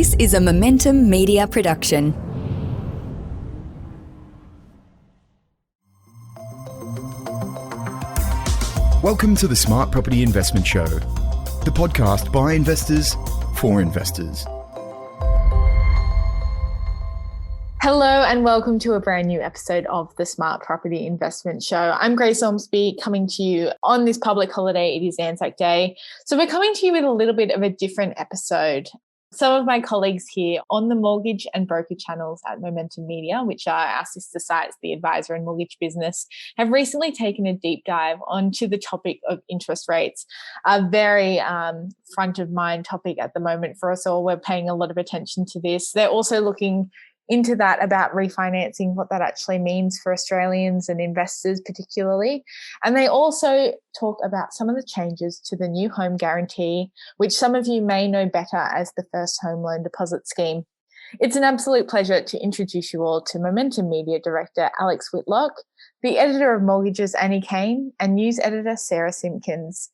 This is a Momentum Media production. Welcome to the Smart Property Investment Show, the podcast by investors for investors. Hello and welcome to a brand new episode of the Smart Property Investment Show. I'm Grace Ormsby coming to you on this public holiday. It is Anzac Day. So we're coming to you with a little bit of a different episode. Some of my colleagues here on the mortgage and broker channels at Momentum Media, which are our sister sites, The Advisor and Mortgage Business, have recently taken a deep dive onto the topic of interest rates, a very front of mind topic at the moment for us all. We're paying a lot of attention to this. They're also looking into that about refinancing, what that actually means for Australians and investors particularly. And they also talk about some of the changes to the new home guarantee, which some of you may know better as the First Home Loan Deposit Scheme. It's an absolute pleasure to introduce you all to Momentum Media Director Alex Whitlock, the editor of Mortgages Annie Kane, and news editor Sarah Simpkins.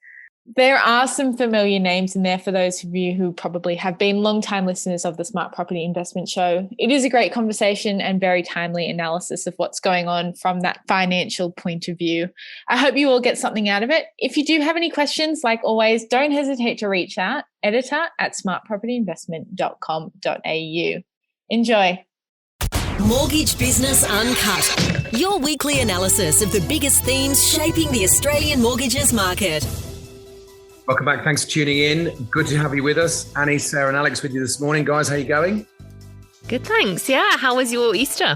There are some familiar names in there for those of you who probably have been long-time listeners of the Smart Property Investment Show. It is a great conversation and very timely analysis of what's going on from that financial point of view. I hope you all get something out of it. If you do have any questions, like always, don't hesitate to reach out, editor@smartpropertyinvestment.com.au. Enjoy. Mortgage Business Uncut, your weekly analysis of the biggest themes shaping the Australian mortgages market. Welcome back. Thanks for tuning in. Good to have you with us. Annie, Sarah and Alex with you this morning. Guys, how you going? Good, thanks. Yeah. How was your Easter?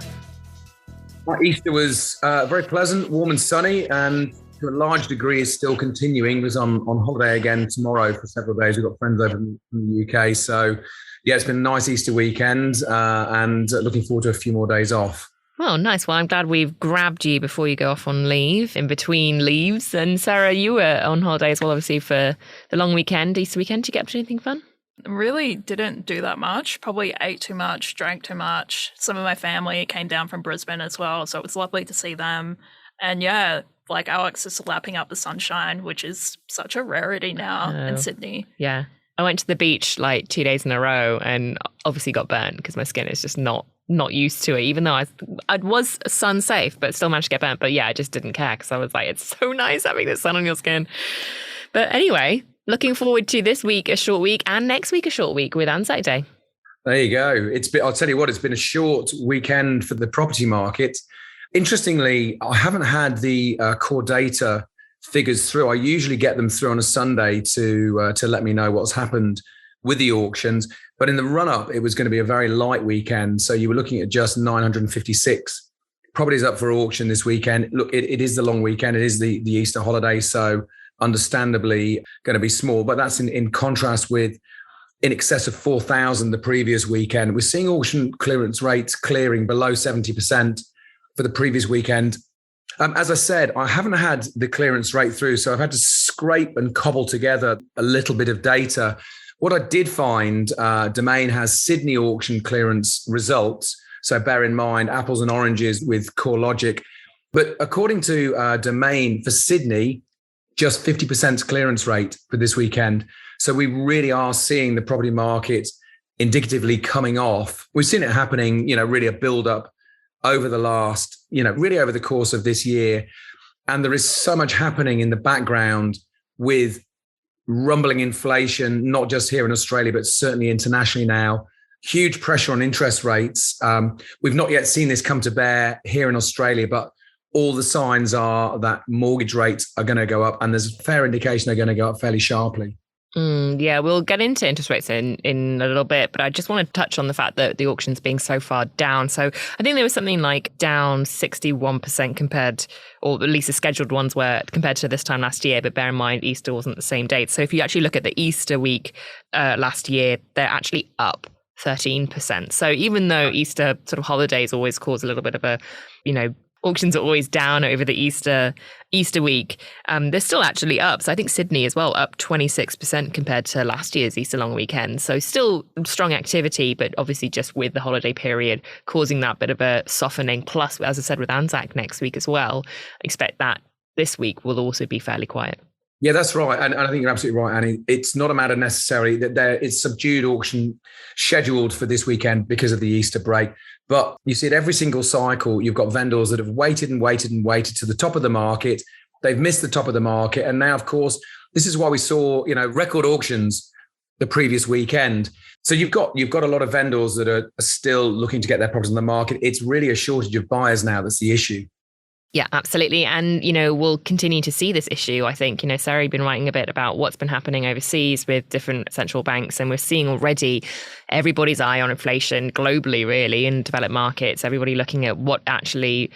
My Easter was very pleasant, warm and sunny, and to a large degree is still continuing because I'm on holiday again tomorrow for several days. We've got friends over from the UK. So, yeah, it's been a nice Easter weekend and looking forward to a few more days off. Well, nice. Well, I'm glad we've grabbed you before you go off on leave, in between leaves. And Sarah, you were on holiday as well, obviously, for the long weekend, Easter weekend. Did you get up to anything fun? Really didn't do that much. Probably ate too much, drank too much. Some of my family came down from Brisbane as well, so it was lovely to see them. And yeah, like Alex is lapping up the sunshine, which is such a rarity now in Sydney. Yeah. I went to the beach like 2 days in a row and obviously got burnt because my skin is just not used to it, even though I was sun safe, but still managed to get burnt. But yeah, I just didn't care because I was like, it's so nice having the sun on your skin. But anyway, looking forward to this week, a short week, and next week, a short week with Anzac Day. There you go. I'll tell you what, it's been a short weekend for the property market. Interestingly, I haven't had the core data figures through. I usually get them through on a Sunday to let me know what's happened with the auctions. But in the run-up, it was going to be a very light weekend. So you were looking at just 956 properties up for auction this weekend. Look, it is the long weekend. It is the Easter holiday. So understandably going to be small. But that's in contrast with in excess of 4,000 the previous weekend. We're seeing auction clearance rates clearing below 70% for the previous weekend. As I said, I haven't had the clearance rate through, so I've had to scrape and cobble together a little bit of data. What I did find, Domain has Sydney auction clearance results. So bear in mind, apples and oranges with CoreLogic. But according to Domain, for Sydney, just 50% clearance rate for this weekend. So we really are seeing the property market indicatively coming off. We've seen it happening, really a build-up over the last, really over the course of this year. And there is so much happening in the background with rumbling inflation, not just here in Australia, but certainly internationally now. Huge pressure on interest rates. We've not yet seen this come to bear here in Australia, but all the signs are that mortgage rates are going to go up, and there's a fair indication they're going to go up fairly sharply. Yeah, we'll get into interest rates in a little bit, but I just want to touch on the fact that the auction's being so far down. So I think there was something like down 61% compared, or at least the scheduled ones were compared to this time last year. But bear in mind, Easter wasn't the same date. So if you actually look at the Easter week last year, they're actually up 13%. So even though Easter sort of holidays always cause a little bit of a, auctions are always down over the Easter week. They're still actually up. So I think Sydney as well, up 26% compared to last year's Easter long weekend. So still strong activity, but obviously just with the holiday period causing that bit of a softening. Plus, as I said, with Anzac next week as well, expect that this week will also be fairly quiet. Yeah, that's right. And I think you're absolutely right, Annie. It's not a matter necessarily that there is subdued auction scheduled for this weekend because of the Easter break. But you see it every single cycle. You've got vendors that have waited and waited and waited to the top of the market. They've missed the top of the market. And now, of course, this is why we saw, record auctions the previous weekend. So you've got a lot of vendors that are still looking to get their properties on the market. It's really a shortage of buyers now that's the issue. Yeah, absolutely. And, we'll continue to see this issue. I think, Sarah's been writing a bit about what's been happening overseas with different central banks. And we're seeing already everybody's eye on inflation globally, really, in developed markets, everybody looking at what actually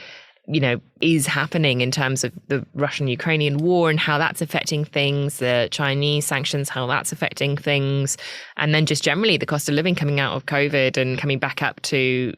is happening in terms of the Russian-Ukrainian war and how that's affecting things, the Chinese sanctions, how that's affecting things, and then just generally the cost of living coming out of COVID and coming back up to,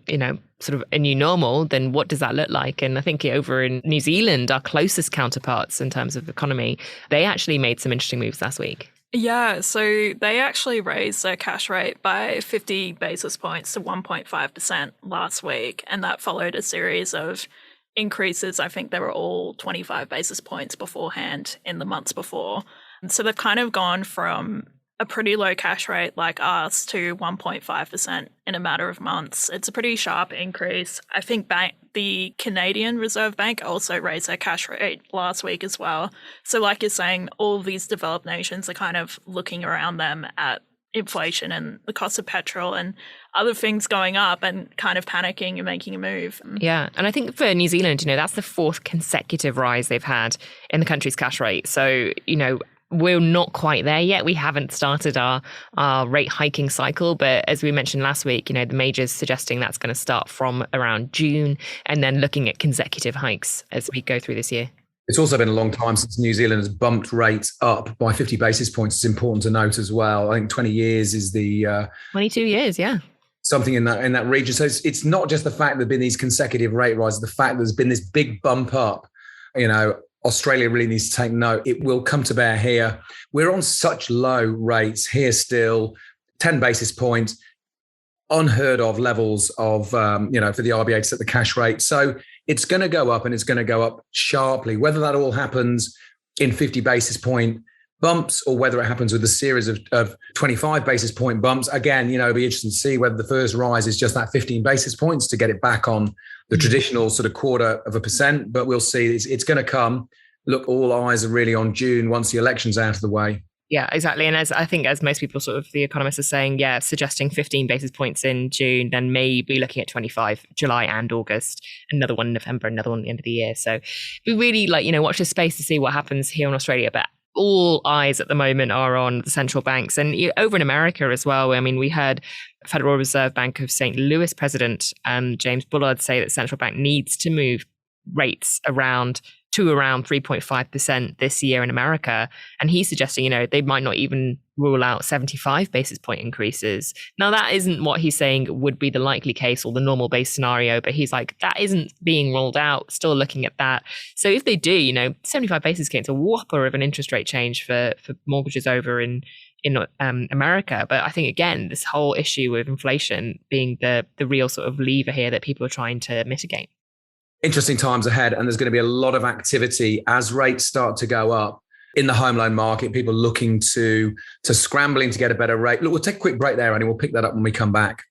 sort of a new normal, then what does that look like? And I think over in New Zealand, our closest counterparts in terms of economy, they actually made some interesting moves last week. Yeah, so they actually raised their cash rate by 50 basis points to 1.5% last week, and that followed a series of increases. I think they were all 25 basis points beforehand in the months before. And so they've kind of gone from a pretty low cash rate like us to 1.5% in a matter of months. It's a pretty sharp increase. I think the Canadian Reserve Bank also raised their cash rate last week as well. So like you're saying, all of these developed nations are kind of looking around them at inflation and the cost of petrol and other things going up and kind of panicking and making a move. Yeah. And I think for New Zealand, that's the fourth consecutive rise they've had in the country's cash rate. So, we're not quite there yet. We haven't started our rate hiking cycle. But as we mentioned last week, the majors suggesting that's going to start from around June and then looking at consecutive hikes as we go through this year. It's also been a long time since New Zealand has bumped rates up by 50 basis points. It's important to note as well. I think 20 years is the 22 years, yeah. Something in that region. So it's not just the fact that there've been these consecutive rate rises, the fact that there's been this big bump up. Australia really needs to take note. It will come to bear here. We're on such low rates here still, 10 basis points, unheard of levels of, for the RBA to set the cash rate. So it's going to go up and it's going to go up sharply. Whether that all happens in 50 basis point bumps or whether it happens with a series of 25 basis point bumps, again, it'll be interesting to see whether the first rise is just that 15 basis points to get it back on the traditional sort of 0.25%. But we'll see. It's going to come. Look, all eyes are really on June once the election's out of the way. Yeah, exactly. And as most people sort of, the economists are saying, suggesting 15 basis points in June, then maybe looking at 25, July and August, another one in November, another one at the end of the year. So we really watch this space to see what happens here in Australia. But all eyes at the moment are on the central banks and over in America as well. I mean, we heard Federal Reserve Bank of St. Louis President James Bullard say that central bank needs to move rates around 3.5% this year in America. And he's suggesting, they might not even rule out 75 basis point increases. Now, that isn't what he's saying would be the likely case or the normal base scenario, but he's like, that isn't being ruled out, still looking at that. So if they do, 75 basis points, a whopper of an interest rate change for mortgages over in America. But I think, again, this whole issue with inflation being the real sort of lever here that people are trying to mitigate. Interesting times ahead, and there's going to be a lot of activity as rates start to go up in the home loan market. People looking to scrambling to get a better rate. Look, we'll take a quick break there, and we'll pick that up when we come back.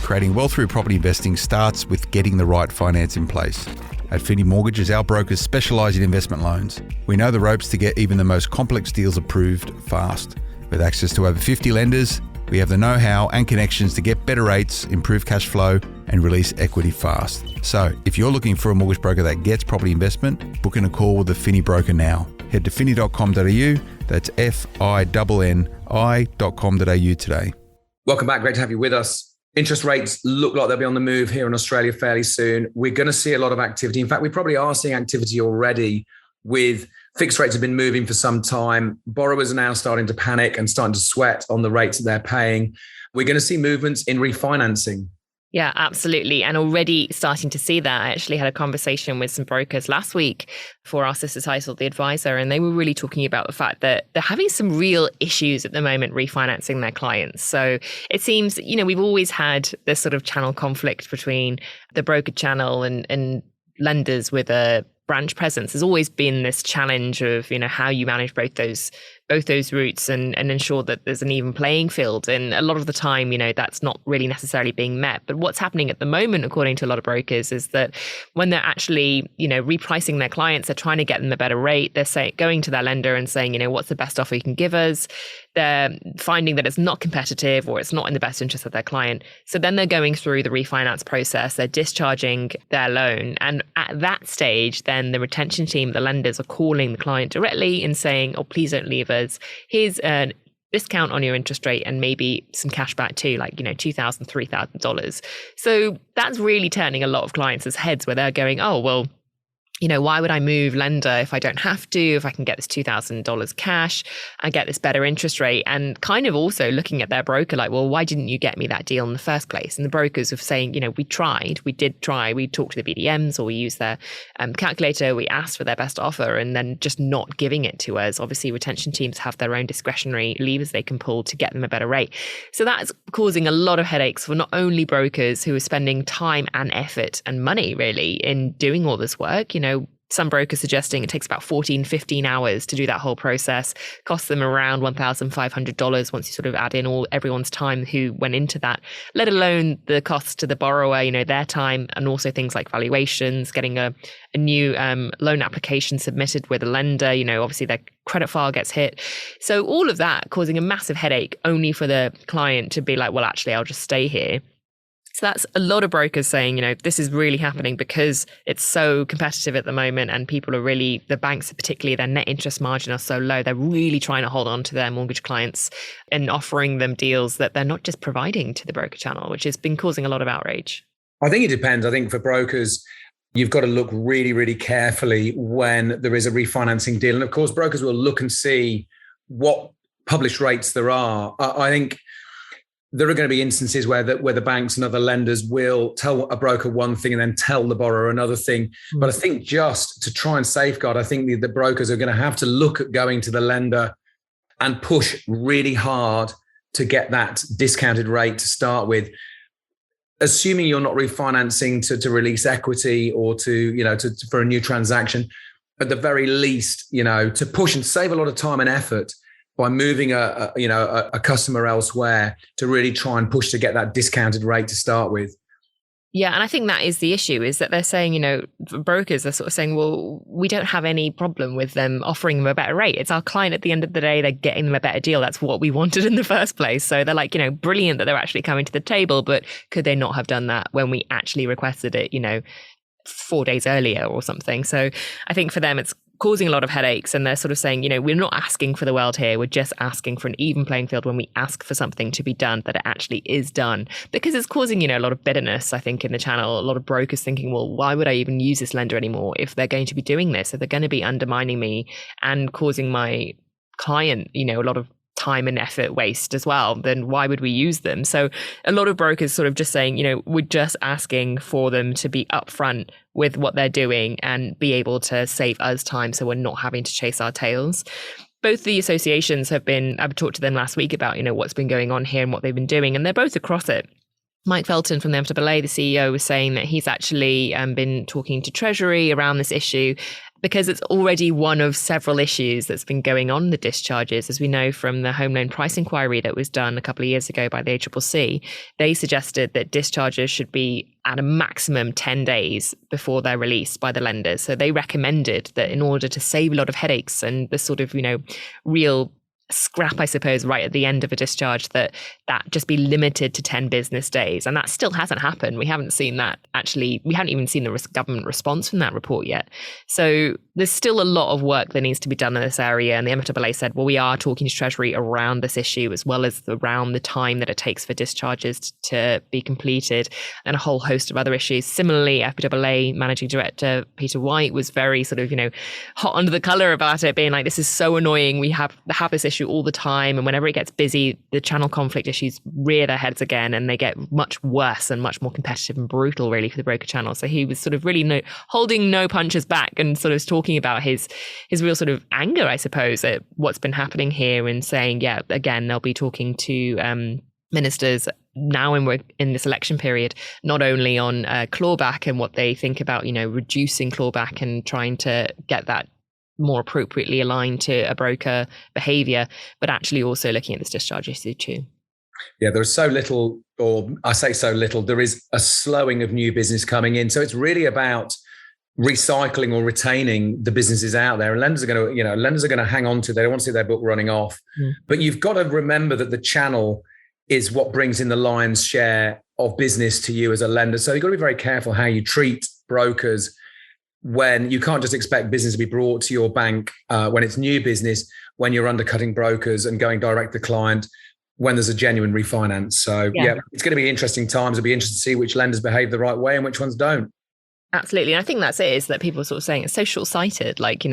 Creating wealth through property investing starts with getting the right finance in place. At Finney Mortgages, our brokers specialise in investment loans. We know the ropes to get even the most complex deals approved fast. With access to over 50 lenders, we have the know-how and connections to get better rates, improve cash flow, and release equity fast. So if you're looking for a mortgage broker that gets property investment, book in a call with a Finney broker now. Head to finny.com.au, that's FINNI.com.au today. Welcome back. Great to have you with us. Interest rates look like they'll be on the move here in Australia fairly soon. We're going to see a lot of activity. In fact, we probably are seeing activity already with fixed rates have been moving for some time. Borrowers are now starting to panic and starting to sweat on the rates that they're paying. We're going to see movements in refinancing. Yeah, absolutely. And already starting to see that. I actually had a conversation with some brokers last week for our sister title, The Advisor, and they were really talking about the fact that they're having some real issues at the moment refinancing their clients. So it seems, we've always had this sort of channel conflict between the broker channel and lenders with a branch presence. There's always been this challenge of, how you manage both those routes and ensure that there's an even playing field. And a lot of the time, that's not really necessarily being met. But what's happening at the moment, according to a lot of brokers, is that when they're actually, repricing their clients, they're trying to get them a better rate. They're going to their lender and saying, what's the best offer you can give us? They're finding that it's not competitive or it's not in the best interest of their client. So then they're going through the refinance process, they're discharging their loan. And at that stage, then the retention team, the lenders, are calling the client directly and saying, oh, please don't leave us. Here's a discount on your interest rate and maybe some cash back too, like, $2,000, $3,000. So that's really turning a lot of clients' heads where they're going, oh, well, why would I move lender if I don't have to, if I can get this $2,000 cash, I get this better interest rate, and kind of also looking at their broker like, well, why didn't you get me that deal in the first place? And the brokers are saying, we did try, we talked to the BDMs or we used their calculator, we asked for their best offer and then just not giving it to us. Obviously, retention teams have their own discretionary levers they can pull to get them a better rate. So that's causing a lot of headaches for not only brokers who are spending time and effort and money really in doing all this work. Some brokers suggesting it takes about 14, 15 hours to do that whole process, costs them around $1,500 once you sort of add in everyone's time who went into that, let alone the costs to the borrower, their time, and also things like valuations, getting a new loan application submitted with a lender, obviously their credit file gets hit. So all of that causing a massive headache only for the client to be like, well, actually, I'll just stay here. So that's a lot of brokers saying, this is really happening because it's so competitive at the moment and people are really, the banks particularly, their net interest margin are so low. They're really trying to hold on to their mortgage clients and offering them deals that they're not just providing to the broker channel, which has been causing a lot of outrage. I think it depends. I think for brokers, you've got to look really, really carefully when there is a refinancing deal. And of course, brokers will look and see what published rates there are. I think there are going to be instances where the banks and other lenders will tell a broker one thing and then tell the borrower another thing. But I think just to try and safeguard, I think the brokers are going to have to look at going to the lender and push really hard to get that discounted rate to start with, assuming you're not refinancing to release equity or to for a new transaction. At the very least, to push and save a lot of time and effort by moving a customer elsewhere to really try and push to get that discounted rate to start with. Yeah, and I think that is the issue, is that they're saying, brokers are sort of saying, well, we don't have any problem with them offering them a better rate. It's our client at the end of the day, they're getting them a better deal. That's what we wanted in the first place. So they're like, brilliant that they're actually coming to the table, but could they not have done that when we actually requested it, 4 days earlier or something? So I think for them, it's causing a lot of headaches, and they're sort of saying, we're not asking for the world here. We're just asking for an even playing field when we ask for something to be done, that it actually is done, because it's causing, a lot of bitterness, I think, in the channel. A lot of brokers thinking, well, why would I even use this lender anymore if they're going to be doing this, if they're going to be undermining me and causing my client, a lot of time and effort waste as well, then why would we use them? So a lot of brokers sort of just saying, we're just asking for them to be upfront with what they're doing and be able to save us time so we're not having to chase our tails. Both the associations I've talked to them last week about, what's been going on here and what they've been doing, and they're both across it. Mike Felton from the MAAA, the CEO, was saying that he's actually been talking to Treasury around this issue because it's already one of several issues that's been going on in the discharges. As we know from the home loan price inquiry that was done a couple of years ago by the ACCC, they suggested that discharges should be at a maximum 10 days before they're released by the lenders. So they recommended that in order to save a lot of headaches and the sort of, real scrap, I suppose, right at the end of a discharge, that just be limited to 10 business days. And that still hasn't happened. We haven't seen that actually. We haven't even seen the government response from that report yet. So there's still a lot of work that needs to be done in this area. And the MAAA said, well, we are talking to Treasury around this issue, as well as around the time that it takes for discharges to be completed and a whole host of other issues. Similarly, FBAA Managing Director Peter White was very sort of, hot under the color about it, being like, this is so annoying. We have this issue all the time, and whenever it gets busy, the channel conflict issues rear their heads again, and they get much worse and much more competitive and brutal, really, for the broker channel. So he was sort of really holding no punches back, and sort of talking about his real sort of anger, I suppose, at what's been happening here, and saying, yeah, again, they'll be talking to ministers now we're in this election period, not only on clawback and what they think about, reducing clawback and trying to get that more appropriately aligned to a broker behavior, but actually also looking at this discharge issue too. Yeah, there's so little, or I say so little, there is a slowing of new business coming in. So it's really about recycling or retaining the businesses out there. And lenders are going to hang on to, they don't want to see their book running off. But you've got to remember that the channel is what brings in the lion's share of business to you as a lender. So you've got to be very careful how you treat brokers, when you can't just expect business to be brought to your bank when it's new business, when you're undercutting brokers and going direct to client when there's a genuine refinance. So yeah, it's going to be interesting times. It'll be interesting to see which lenders behave the right way and which ones don't. Absolutely. And I think that's it, is that people are sort of saying it's so short-sighted. Like,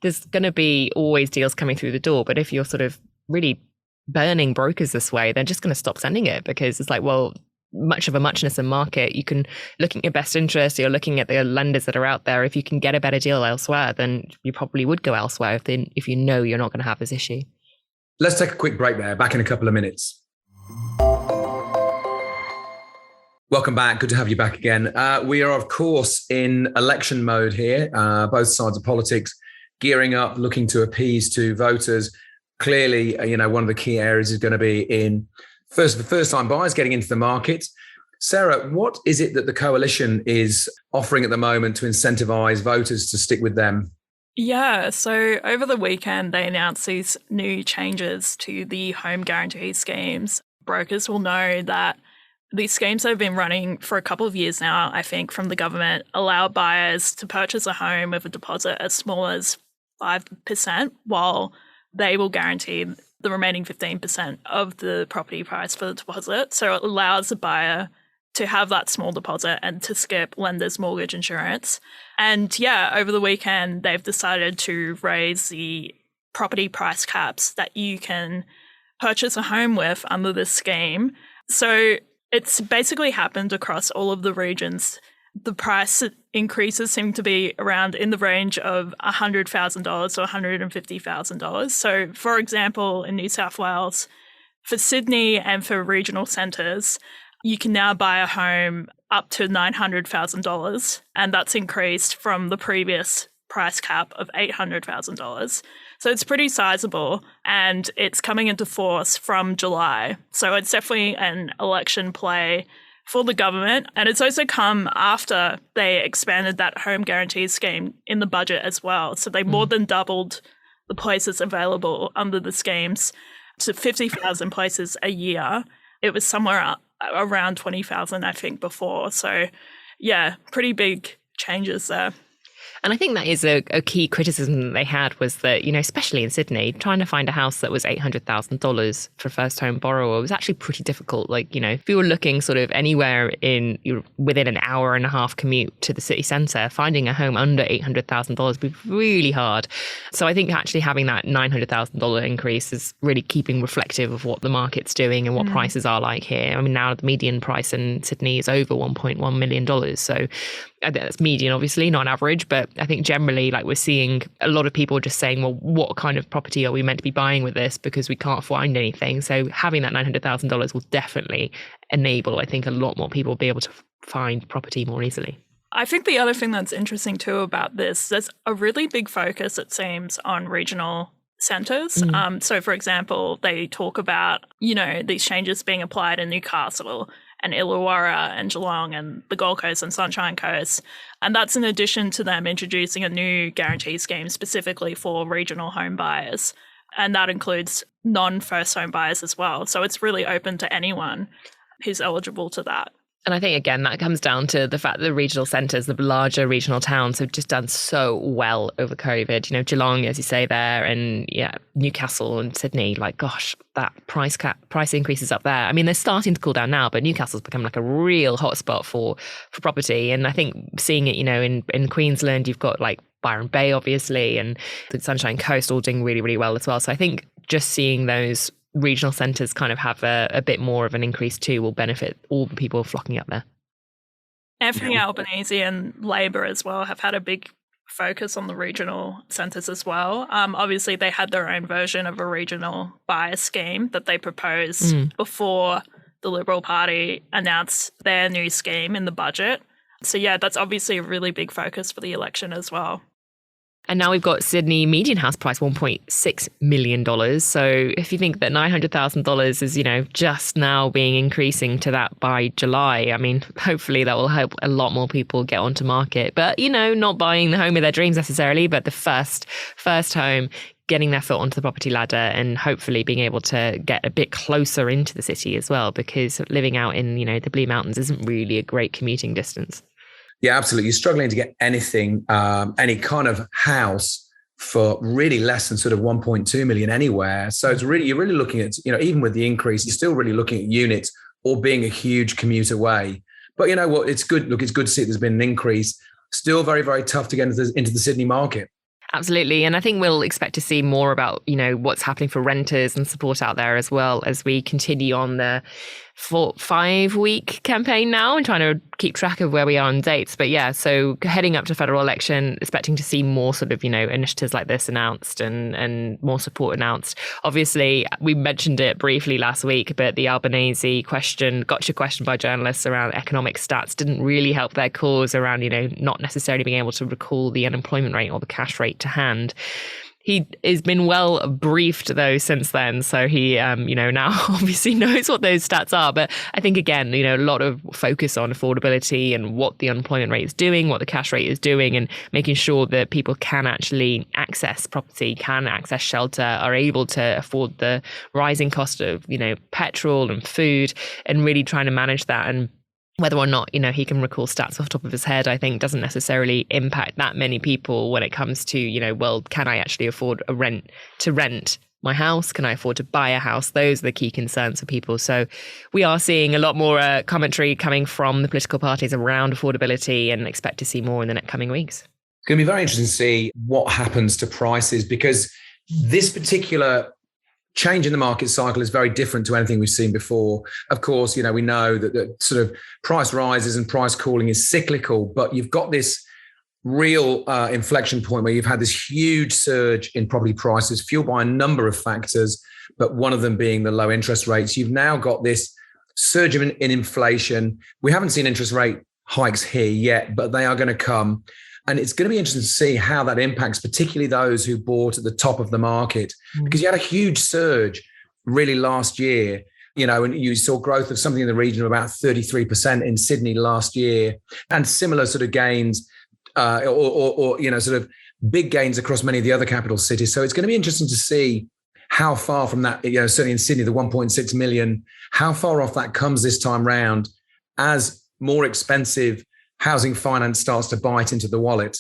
there's going to be always deals coming through the door. But if you're sort of really burning brokers this way, they're just going to stop sending it, because it's like, well, much of a muchness in market, you can look at your best interest, you're looking at the lenders that are out there. If you can get a better deal elsewhere, then you probably would go elsewhere if you know you're not going to have this issue. Let's take a quick break there. Back in a couple of minutes. Welcome back. Good to have you back again. We are, of course, in election mode here. Both sides of politics gearing up, looking to appease to voters. Clearly, one of the key areas is going to be in the first-time buyers getting into the market. Sarah, what is it that the coalition is offering at the moment to incentivise voters to stick with them? Yeah, so over the weekend, they announced these new changes to the home guarantee schemes. Brokers will know that these schemes that have been running for a couple of years now, I think, from the government, allow buyers to purchase a home with a deposit as small as 5%, while they will guarantee the remaining 15% of the property price for the deposit. So it allows the buyer to have that small deposit and to skip lender's mortgage insurance. And yeah, over the weekend, they've decided to raise the property price caps that you can purchase a home with under this scheme. So it's basically happened across all of the regions. The price increases seem to be around in the range of $100,000 to $150,000. So, for example, in New South Wales, for Sydney and for regional centres, you can now buy a home up to $900,000, and that's increased from the previous price cap of $800,000. So it's pretty sizable, and it's coming into force from July. So it's definitely an election play for the government. And it's also come after they expanded that home guarantee scheme in the budget as well. So they more than doubled the places available under the schemes to 50,000 places a year. It was somewhere around 20,000, I think, before. So yeah, pretty big changes there. And I think that is a key criticism that they had, was that, especially in Sydney, trying to find a house that was $800,000 for a first home borrower was actually pretty difficult. Like, if you were looking sort of anywhere within an hour and a half commute to the city centre, finding a home under $800,000 would be really hard. So I think actually having that $900,000 increase is really keeping reflective of what the market's doing and what prices are like here. I mean, now the median price in Sydney is over $1.1 million. So that's median, obviously, not average, but I think generally, like, we're seeing a lot of people just saying, well, what kind of property are we meant to be buying with this, because we can't find anything. So having that $900,000 will definitely enable, I think, a lot more people be able to find property more easily. I think the other thing that's interesting too about this, there's a really big focus, it seems, on regional centres. So, for example, they talk about, these changes being applied in Newcastle and Illawarra and Geelong and the Gold Coast and Sunshine Coast. And that's in addition to them introducing a new guarantee scheme specifically for regional home buyers. And that includes non-first home buyers as well. So it's really open to anyone who's eligible to that. And I think, again, that comes down to the fact that the regional centres, the larger regional towns, have just done so well over COVID. Geelong, as you say there, and Newcastle and Sydney, like, gosh, that price increases up there. I mean, they're starting to cool down now, but Newcastle's become like a real hotspot for property. And I think seeing it, in Queensland, you've got like Byron Bay, obviously, and the Sunshine Coast all doing really, really well as well. So I think just seeing those regional centres kind of have a bit more of an increase too will benefit all the people flocking up there. Anthony Albanese and Labor as well have had a big focus on the regional centres as well. Obviously, they had their own version of a regional buyer scheme that they proposed before the Liberal Party announce their new scheme in the budget. So yeah, that's obviously a really big focus for the election as well. And now we've got Sydney median house price, $1.6 million. So if you think that $900,000 is, just now being increasing to that by July, I mean, hopefully that will help a lot more people get onto market. But, not buying the home of their dreams necessarily, but the first home, getting their foot onto the property ladder and hopefully being able to get a bit closer into the city as well, because living out in, the Blue Mountains isn't really a great commuting distance. Yeah, absolutely. You're struggling to get anything, any kind of house for really less than sort of 1.2 million anywhere. So you're really looking at, even with the increase, you're still really looking at units or being a huge commute away. But you know what? It's good. Look, it's good to see there's been an increase. Still very, very tough to get into the Sydney market. Absolutely. And I think we'll expect to see more about, what's happening for renters and support out there as well as we continue on the 5-week campaign now and trying to keep track of where we are on dates. But yeah, so heading up to federal election, expecting to see more sort of, initiatives like this announced and more support announced. Obviously, we mentioned it briefly last week, but the Albanese gotcha question by journalists around economic stats didn't really help their cause around, not necessarily being able to recall the unemployment rate or the cash rate to hand. He has been well briefed, though, since then. So he, now obviously knows what those stats are. But I think, again, a lot of focus on affordability and what the unemployment rate is doing, what the cash rate is doing, and making sure that people can actually access property, can access shelter, are able to afford the rising cost of, petrol and food, and really trying to manage that. And whether or not, he can recall stats off the top of his head, I think doesn't necessarily impact that many people when it comes to, well, can I actually afford to rent my house? Can I afford to buy a house? Those are the key concerns for people. So we are seeing a lot more commentary coming from the political parties around affordability and expect to see more in the coming weeks. It's going to be very interesting to see what happens to prices, because this particular change in the market cycle is very different to anything we've seen before. Of course, we know that sort of price rises and price cooling is cyclical, but you've got this real inflection point where you've had this huge surge in property prices fueled by a number of factors, but one of them being the low interest rates. You've now got this surge in inflation. We haven't seen interest rate hikes here yet, but they are going to come. And it's going to be interesting to see how that impacts, particularly those who bought at the top of the market, because you had a huge surge really last year, and you saw growth of something in the region of about 33% in Sydney last year, and similar sort of gains or sort of big gains across many of the other capital cities. So it's going to be interesting to see how far from that, certainly in Sydney, the 1.6 million, how far off that comes this time round as more expensive housing finance starts to bite into the wallet.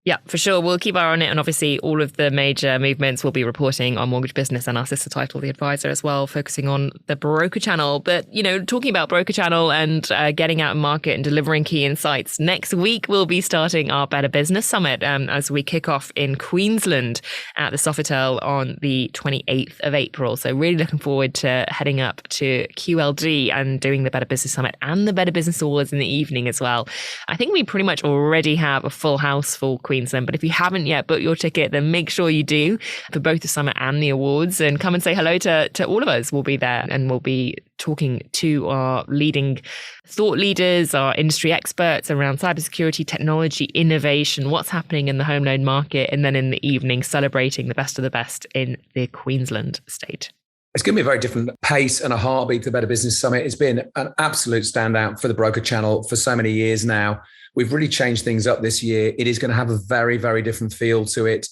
Yeah, for sure. We'll keep our eye on it. And obviously, all of the major movements we'll be reporting on Mortgage Business and our sister title, The Advisor, as well, focusing on the broker channel. But, talking about broker channel and getting out in market and delivering key insights, next week we'll be starting our Better Business Summit as we kick off in Queensland at the Sofitel on the 28th of April. So really looking forward to heading up to QLD and doing the Better Business Summit and the Better Business Awards in the evening as well. I think we pretty much already have a full house for Queensland. But if you haven't yet booked your ticket, then make sure you do for both the summit and the awards, and come and say hello to all of us. We'll be there and we'll be talking to our leading thought leaders, our industry experts around cybersecurity, technology, innovation, what's happening in the home loan market, and then in the evening celebrating the best of the best in the Queensland state. It's going to be a very different pace and a heartbeat to the Better Business Summit. It's been an absolute standout for the broker channel for so many years now. We've really changed things up this year. It is going to have a very, very different feel to it.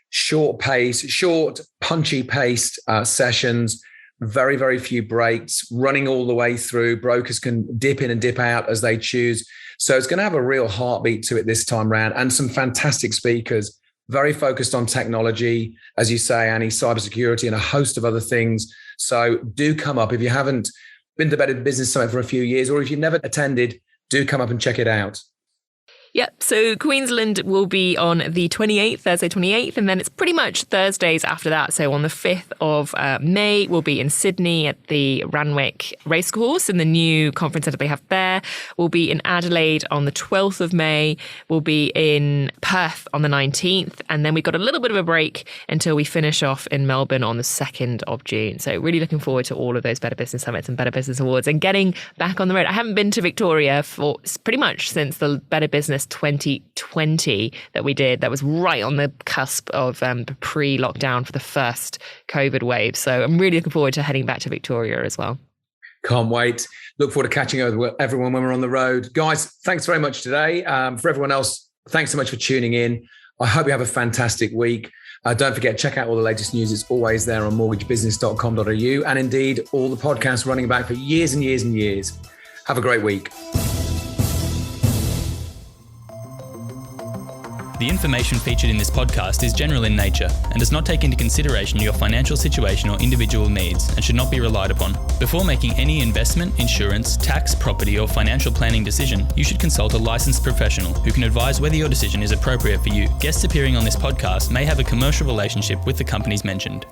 Short, punchy paced sessions, very, very few breaks, running all the way through. Brokers can dip in and dip out as they choose. So it's going to have a real heartbeat to it this time round, and some fantastic speakers, very focused on technology, as you say, Annie, cybersecurity, and a host of other things. So do come up. If you haven't been to Better Business Summit for a few years, or if you've never attended, do come up and check it out. Yep. So Queensland will be on the 28th, Thursday 28th, and then it's pretty much Thursdays after that. So on the 5th of May, we'll be in Sydney at the Randwick Racecourse in the new conference centre they have there. We'll be in Adelaide on the 12th of May. We'll be in Perth on the 19th. And then we've got a little bit of a break until we finish off in Melbourne on the 2nd of June. So really looking forward to all of those Better Business Summits and Better Business Awards and getting back on the road. I haven't been to Victoria for pretty much since the Better Business 2020 that we did. That was right on the cusp of pre-lockdown for the first COVID wave. So I'm really looking forward to heading back to Victoria as well. Can't wait. Look forward to catching up with everyone when we're on the road. Guys, thanks very much today. For everyone else, thanks so much for tuning in. I hope you have a fantastic week. Don't forget, check out all the latest news. It's always there on mortgagebusiness.com.au, and indeed all the podcasts running back for years and years and years. Have a great week. The information featured in this podcast is general in nature and does not take into consideration your financial situation or individual needs and should not be relied upon. Before making any investment, insurance, tax, property or financial planning decision, you should consult a licensed professional who can advise whether your decision is appropriate for you. Guests appearing on this podcast may have a commercial relationship with the companies mentioned.